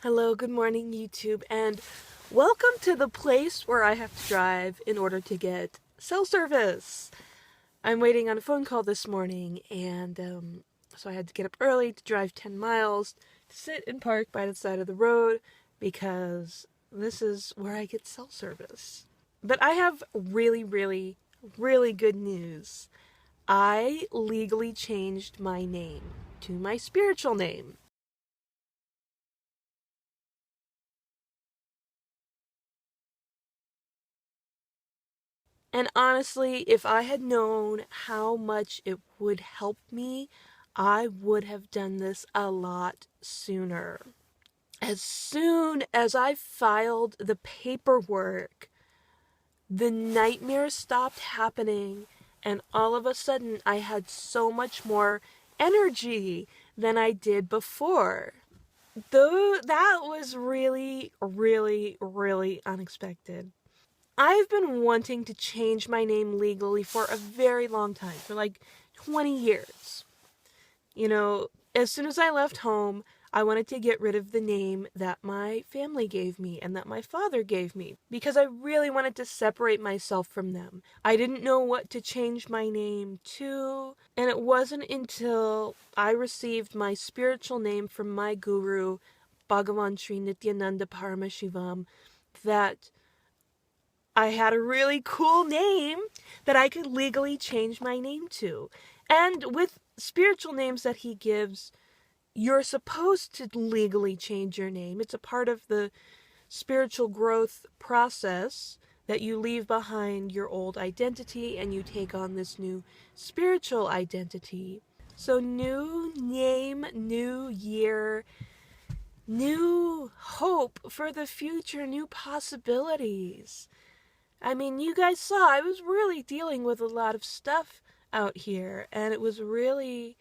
Hello, good morning, YouTube, and welcome to the place where I have to drive in order to get cell service. I'm waiting on a phone call this morning, and so I had to get up early to drive 10 miles to sit and park by the side of the road because this is where I get cell service. But I have really, really, really good news. I legally changed my name to my spiritual name. And honestly, if I had known how much it would help me, I would have done this a lot sooner. As soon as I filed the paperwork, the nightmares stopped happening, and all of a sudden I had so much more energy than I did before. Though that was really, really, really unexpected. I've been wanting to change my name legally for a very long time, for like 20 years. As soon as I left home, I wanted to get rid of the name that my family gave me and that my father gave me because I really wanted to separate myself from them. I didn't know what to change my name to, and it wasn't until I received my spiritual name from my guru, Bhagavan Sri Nithyananda Paramashivam, that I had a really cool name that I could legally change my name to. And with spiritual names that he gives, you're supposed to legally change your name. It's a part of the spiritual growth process that you leave behind your old identity and you take on this new spiritual identity. So, new name, new year, new hope for the future, new possibilities. I mean, you guys saw I was really dealing with a lot of stuff out here, and it was really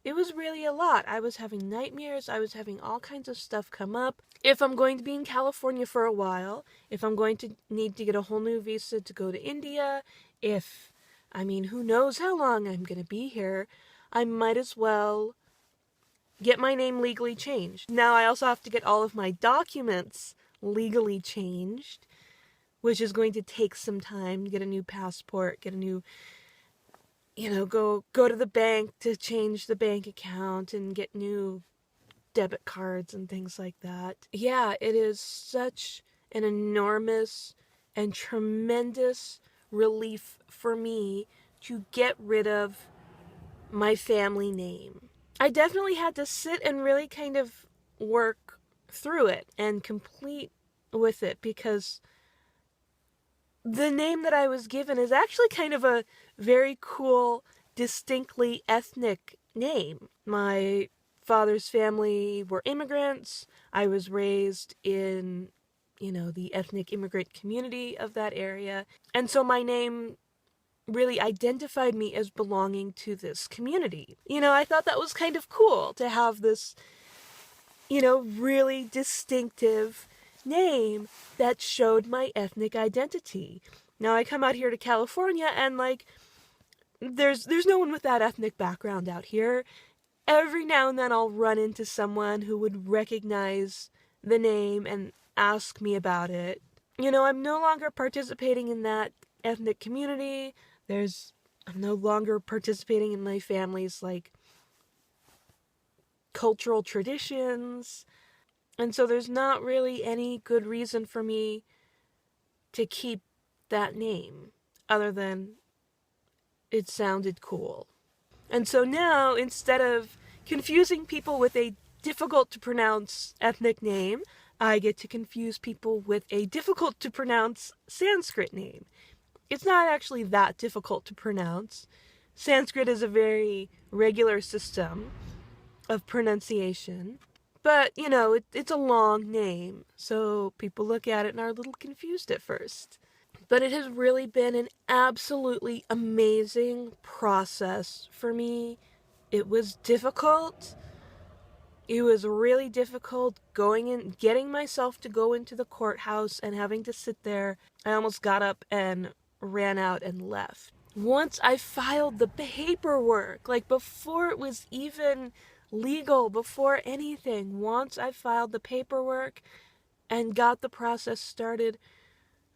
a lot. I was having nightmares, I was having all kinds of stuff come up. If I'm going to be in California for a while, if I'm going to need to get a whole new visa to go to India, who knows how long I'm going to be here, I might as well get my name legally changed. Now I also have to get all of my documents legally changed, which is going to take some time. Get a new passport, get a new, go to the bank to change the bank account and get new debit cards and things like that. Yeah, it is such an enormous and tremendous relief for me to get rid of my family name. I definitely had to sit and really kind of work through it and complete with it because the name that I was given is actually kind of a very cool, distinctly ethnic name. My father's family were immigrants. I was raised in, the ethnic immigrant community of that area. And so my name really identified me as belonging to this community. I thought that was kind of cool to have this, really distinctive name that showed my ethnic identity. Now I come out here to California and there's no one with that ethnic background out here. Every now and then I'll run into someone who would recognize the name and ask me about it. I'm no longer participating in that ethnic community. I'm no longer participating in my family's cultural traditions. And so there's not really any good reason for me to keep that name other than it sounded cool. And so now, instead of confusing people with a difficult to pronounce ethnic name, I get to confuse people with a difficult to pronounce Sanskrit name. It's not actually that difficult to pronounce. Sanskrit is a very regular system of pronunciation. But, it's a long name, so people look at it and are a little confused at first. But it has really been an absolutely amazing process for me. It was difficult. It was really difficult getting myself to go into the courthouse and having to sit there. I almost got up and ran out and left. Once I filed the paperwork, before it was even legal before anything. Once I filed the paperwork and got the process started,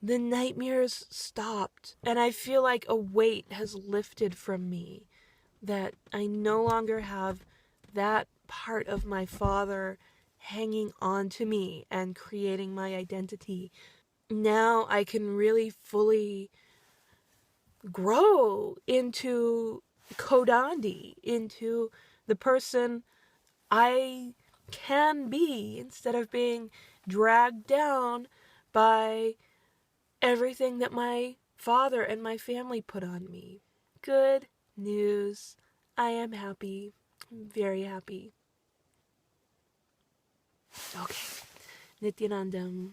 the nightmares stopped. And I feel like a weight has lifted from me, that I no longer have that part of my father hanging on to me and creating my identity. Now I can really fully grow into Kodandi, into the person I can be, instead of being dragged down by everything that my father and my family put on me. Good news. I am happy. I'm very happy. Okay. Nithyanandam.